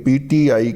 PTI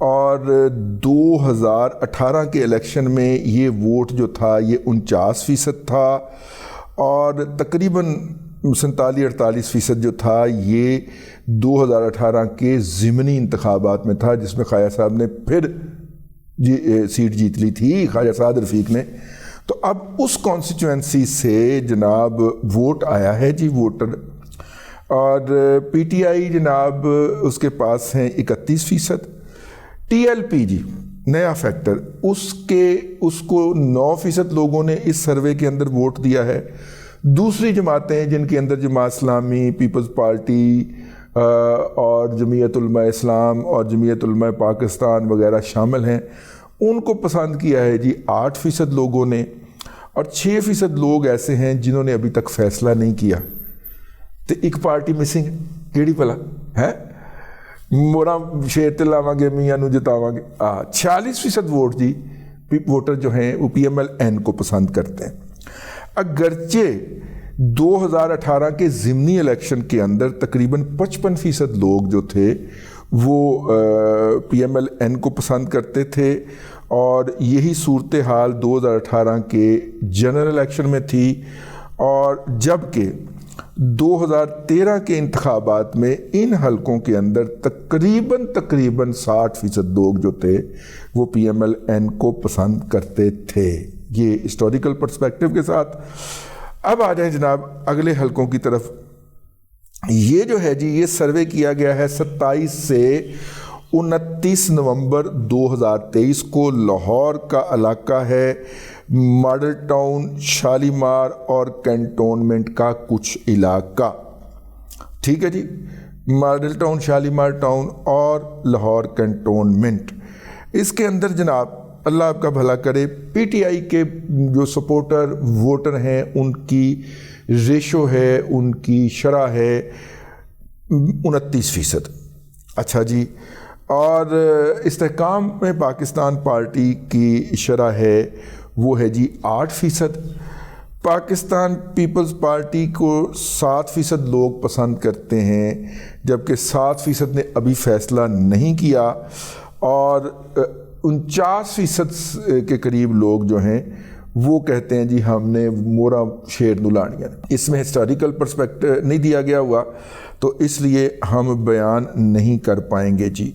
اور 2018 کے election میں یہ ووٹ جو تھا یہ 49% تھا، اور تقریباً 47-48% جو تھا یہ 2018 کے ضمنی انتخابات میں تھا، جس میں خواجہ صاحب نے پھر سیٹ جیت لی تھی، خواجہ سعد رفیق نے۔ تو اب اس کانسٹیچوئنسی سے جناب ووٹ آیا ہے جی، ووٹر، اور پی ٹی آئی جناب اس کے پاس ہیں 31%، ٹی ایل پی جی نیا فیکٹر اس کو 9% لوگوں نے اس سروے کے اندر ووٹ دیا ہے۔ دوسری جماعتیں جن کے اندر جماعت اسلامی، پیپلز پارٹی اور جمعیت علماء اسلام اور جمعیت علماء پاکستان وغیرہ شامل ہیں، ان کو پسند کیا ہے جی 8% لوگوں نے، اور 6% لوگ ایسے ہیں جنہوں نے ابھی تک فیصلہ نہیں کیا۔ تو ایک پارٹی مسنگ ہے، کیڑی پلا ہے؟ مورا شیر تے لاواں گے، میاں نو جتاواں گے۔ 46% ووٹ جی ووٹر جو ہیں وہ پی ایم ایل این کو پسند کرتے ہیں، اگرچہ 2018 کے ضمنی الیکشن کے اندر تقریباً 55% لوگ جو تھے وہ پی ایم ایل این کو پسند کرتے تھے، اور یہی صورتحال 2018 کے جنرل الیکشن میں تھی، اور جبکہ 2013 کے انتخابات میں ان حلقوں کے اندر تقریباً 60% لوگ جو تھے وہ پی ایم ایل این کو پسند کرتے تھے۔ یہ ہسٹوریکل پرسپیکٹو کے ساتھ اب آ جائیں جناب اگلے حلقوں کی طرف۔ یہ جو ہے جی یہ سروے کیا گیا ہے 27 سے 29 نومبر 2023 کو، لاہور کا علاقہ ہے، ماڈل ٹاؤن، شالیمار اور کینٹونمنٹ کا کچھ علاقہ، ٹھیک ہے جی، ماڈل ٹاؤن، شالیمار ٹاؤن اور لاہور کینٹونمنٹ۔ اس کے اندر جناب اللہ آپ کا بھلا کرے، پی ٹی آئی کے جو سپورٹر ووٹر ہیں ان کی ریشو ہے، ان کی شرح ہے 29%۔ اچھا جی، اور استحکام میں پاکستان پارٹی کی شرح ہے وہ ہے جی 8%۔ پاکستان پیپلز پارٹی کو 7% لوگ پسند کرتے ہیں، جبکہ 7% نے ابھی فیصلہ نہیں کیا، اور 49% کے قریب لوگ جو ہیں وہ کہتے ہیں جی ہم نے مورا شیر نلانیاں۔ اس میں ہسٹوریکل پرسپیکٹو نہیں دیا گیا ہوا، تو اس لیے ہم بیان نہیں کر پائیں گے جی۔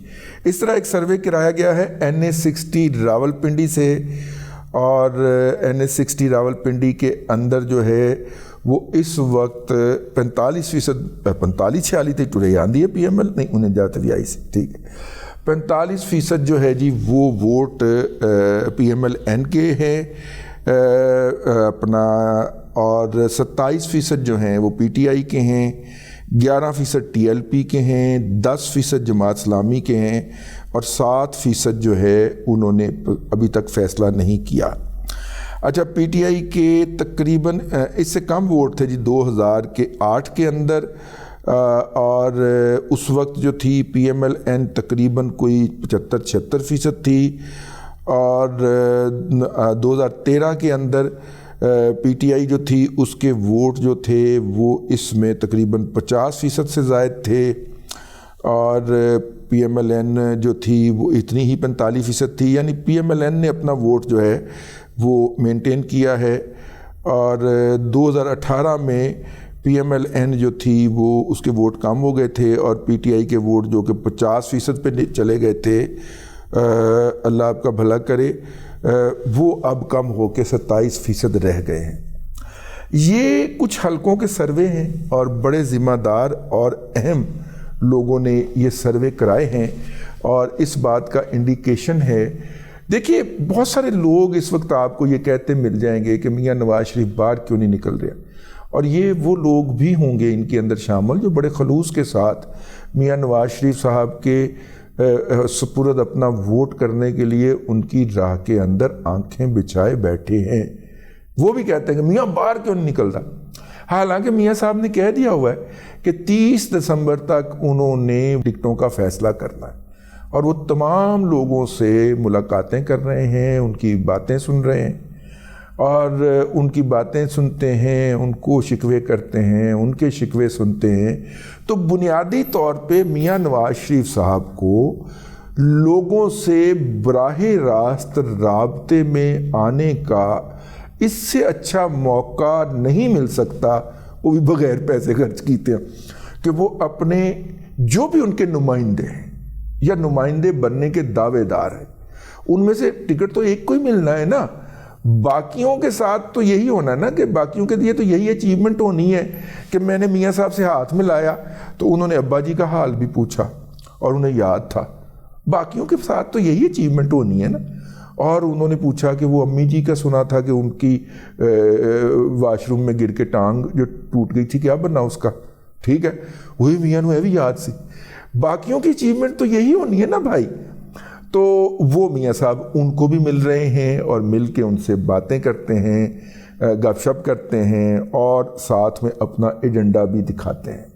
اس طرح ایک سروے کرایا گیا ہے NA60 راولپنڈی سے، اور NA60 راولپنڈی کے اندر جو ہے وہ اس وقت 45-46 تے ٹرے آندی ہے پی ایم ایل نہیں انہیں جاتے بھی آئی سی، ٹھیک ہے، 45% جو ہے جی وہ vote P M L N کے ہیں اپنا، اور 27% جو ہیں وہ پی ٹی آئی کے ہیں، 11% ٹی ایل پی کے ہیں، 10% جماعت اسلامی کے ہیں، اور 7% جو ہے انہوں نے ابھی تک فیصلہ نہیں کیا۔ اچھا، پی ٹی آئی کے تقریباً اس سے کم ووٹ تھے جی 2008 کے اندر، اور اس وقت جو تھی پی ایم ایل این تقریباً کوئی 75-76% تھی، اور 2013 کے اندر پی ٹی آئی جو تھی اس کے ووٹ جو تھے وہ اس میں تقریباً 50% سے زائد تھے، اور پی ایم ایل این جو تھی وہ اتنی ہی 45% تھی، یعنی پی ایم ایل این نے اپنا ووٹ جو ہے وہ مینٹین کیا ہے۔ اور 2018 میں پی ایم ایل این جو تھی وہ اس کے ووٹ کم ہو گئے تھے، اور پی ٹی آئی کے ووٹ جو کہ 50% پہ چلے گئے تھے، اللہ آپ کا بھلا کرے، وہ اب کم ہو کے 27% رہ گئے ہیں۔ یہ کچھ حلقوں کے سروے ہیں، اور بڑے ذمہ دار اور اہم لوگوں نے یہ سروے کرائے ہیں، اور اس بات کا انڈیکیشن ہے۔ دیکھیے بہت سارے لوگ اس وقت آپ کو یہ کہتے مل جائیں گے کہ میاں نواز شریف باہر کیوں نہیں نکل رہا، اور یہ وہ لوگ بھی ہوں گے ان کے اندر شامل جو بڑے خلوص کے ساتھ میاں نواز شریف صاحب کے سپرد اپنا ووٹ کرنے کے لیے ان کی راہ کے اندر آنکھیں بچھائے بیٹھے ہیں۔ وہ بھی کہتے ہیں کہ میاں باہر کیوں نہیں نکل رہا، حالانکہ میاں صاحب نے کہہ دیا ہوا ہے کہ 30 دسمبر تک انہوں نے ٹکٹوں کا فیصلہ کرنا ہے، اور وہ تمام لوگوں سے ملاقاتیں کر رہے ہیں، ان کی باتیں سن رہے ہیں، اور ان کی باتیں سنتے ہیں، ان کو شکوے کرتے ہیں، ان کے شکوے سنتے ہیں۔ تو بنیادی طور پہ میاں نواز شریف صاحب کو لوگوں سے براہ راست رابطے میں آنے کا اس سے اچھا موقع نہیں مل سکتا، وہ بھی بغیر پیسے خرچ کیتے ہیں، کہ وہ اپنے جو بھی ان کے نمائندے ہیں یا نمائندے بننے کے دعوے دار ہیں، ان میں سے ٹکٹ تو ایک کو ہی ملنا ہے نا، باقیوں کے ساتھ تو یہی ہونا ہے نا، کہ باقیوں کے لیے تو یہی اچیومنٹ ہونی ہے کہ میں نے میاں صاحب سے ہاتھ ملایا تو انہوں نے ابا جی کا حال بھی پوچھا اور انہیں یاد تھا، باقیوں کے ساتھ تو یہی اچیومنٹ ہونی ہے نا، اور انہوں نے پوچھا کہ وہ امی جی کا سنا تھا کہ ان کی واش روم میں گر کے ٹانگ جو ٹوٹ گئی تھی، کیا بنا اس کا، ٹھیک ہے، وہی میاں نو بھی یاد سی، باقیوں کی اچیومنٹ تو یہی ہونی ہے نا بھائی۔ تو وہ میاں صاحب ان کو بھی مل رہے ہیں اور مل کے ان سے باتیں کرتے ہیں، گپ شپ کرتے ہیں اور ساتھ میں اپنا ایجنڈا بھی دکھاتے ہیں۔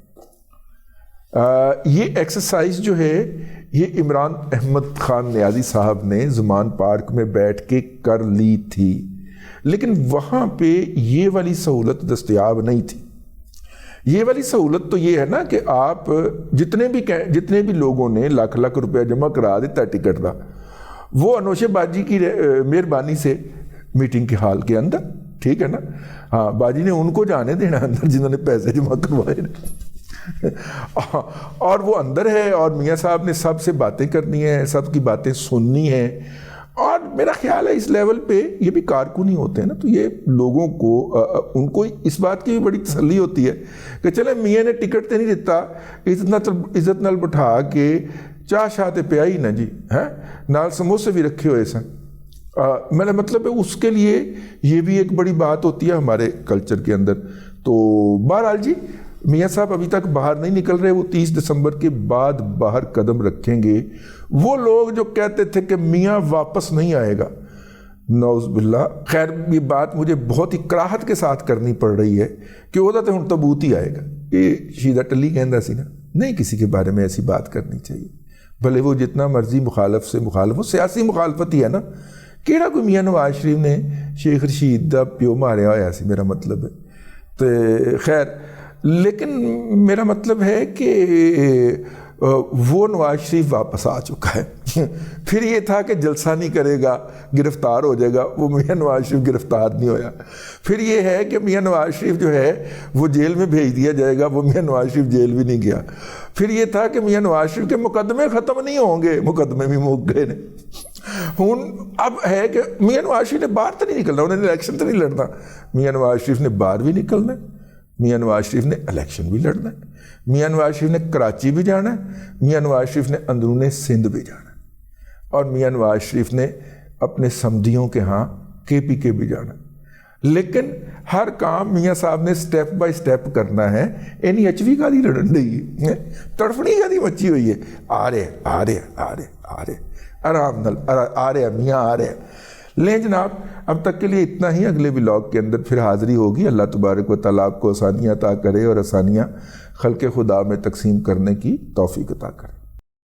یہ ایکسرسائز جو ہے یہ عمران احمد خان نیازی صاحب نے زمان پارک میں بیٹھ کے کر لی تھی، لیکن وہاں پہ یہ والی سہولت دستیاب نہیں تھی۔ یہ والی سہولت تو یہ ہے نا کہ آپ جتنے بھی لوگوں نے لاکھ روپے جمع کرا دیتا ٹکٹ کا، وہ انوشے باجی کی مہربانی سے میٹنگ کے ہال کے اندر، ٹھیک ہے نا، ہاں باجی نے ان کو جانے دینا اندر جنہوں نے پیسے جمع کروائے، اور وہ اندر ہے اور میاں صاحب نے سب سے باتیں کرنی ہیں، سب کی باتیں سننی ہیں، اور میرا خیال ہے اس لیول پہ یہ بھی کارکنی ہوتے ہیں نا، تو یہ لوگوں کو ان کو اس بات کی بھی بڑی تسلی ہوتی ہے کہ چلے میاں نے ٹکٹ تے نہیں دیتا، عزت نال بٹھا کے چاہ شاہ تے پیا ہی نا جی، نال سموسے بھی رکھے ہوئے سن، میرا مطلب ہے اس کے لیے یہ بھی ایک بڑی بات ہوتی ہے ہمارے کلچر کے اندر۔ تو بہرحال جی میاں صاحب ابھی تک باہر نہیں نکل رہے، وہ 30 دسمبر کے بعد باہر قدم رکھیں گے۔ وہ لوگ جو کہتے تھے کہ میاں واپس نہیں آئے گا، نعوذ باللہ، خیر یہ بات مجھے بہت ہی کراہت کے ساتھ کرنی پڑ رہی ہے کہ وہ تو ہن تبوت ہی آئے گا، یہ شیدہ ٹلی کہندا سی نا، نہیں کسی کے بارے میں ایسی بات کرنی چاہیے، بھلے وہ جتنا مرضی مخالف سے مخالف، وہ سیاسی مخالفت ہی ہے نا، کیڑا کوئی میاں نواز شریف نے شیخ رشید دا پیو ماریا ہویا سی، میرا مطلب ہے، تو خیر، لیکن میرا مطلب ہے کہ وہ نواز شریف واپس آ چکا ہے۔ پھر یہ تھا کہ جلسہ نہیں کرے گا، گرفتار ہو جائے گا، وہ میاں نواز شریف گرفتار نہیں ہویا۔ پھر یہ ہے کہ میاں نواز شریف جو ہے وہ جیل میں بھیج دیا جائے گا، وہ میاں نواز شریف جیل بھی نہیں گیا۔ پھر یہ تھا کہ میاں نواز شریف کے مقدمے ختم نہیں ہوں گے، مقدمے بھی مک گئے نے۔ اب ہے کہ میاں نواز شریف نے باہر تو نہیں نکلنا، انہوں نے الیکشن تو نہیں لڑنا، میاں نواز شریف نے باہر بھی نکلنا ہے، میاں نواز شریف نے الیکشن بھی لڑنا ہے، میاں نواز شریف نے کراچی بھی جانا ہے، میاں نواز شریف نے اندرون سندھ بھی جانا ہے، اور میاں نواز شریف نے اپنے سمدھیوں کے ہاں KPK بھی جانا ہے۔ لیکن ہر کام میاں صاحب نے سٹیپ بائی سٹیپ کرنا ہے، اینی HV کا دی لڑن رہی ہے، تڑفنی کا دی مچی ہوئی ہے، آ رہے آرام نال آ رہے میاں آ رہے۔ لیں جناب، اب تک کے لیے اتنا ہی، اگلے ولاگ کے اندر پھر حاضری ہوگی۔ اللہ تبارک و تعالیٰ آپ کو آسانیاں عطا کرے اور آسانیاں خلق خدا میں تقسیم کرنے کی توفیق عطا کرے۔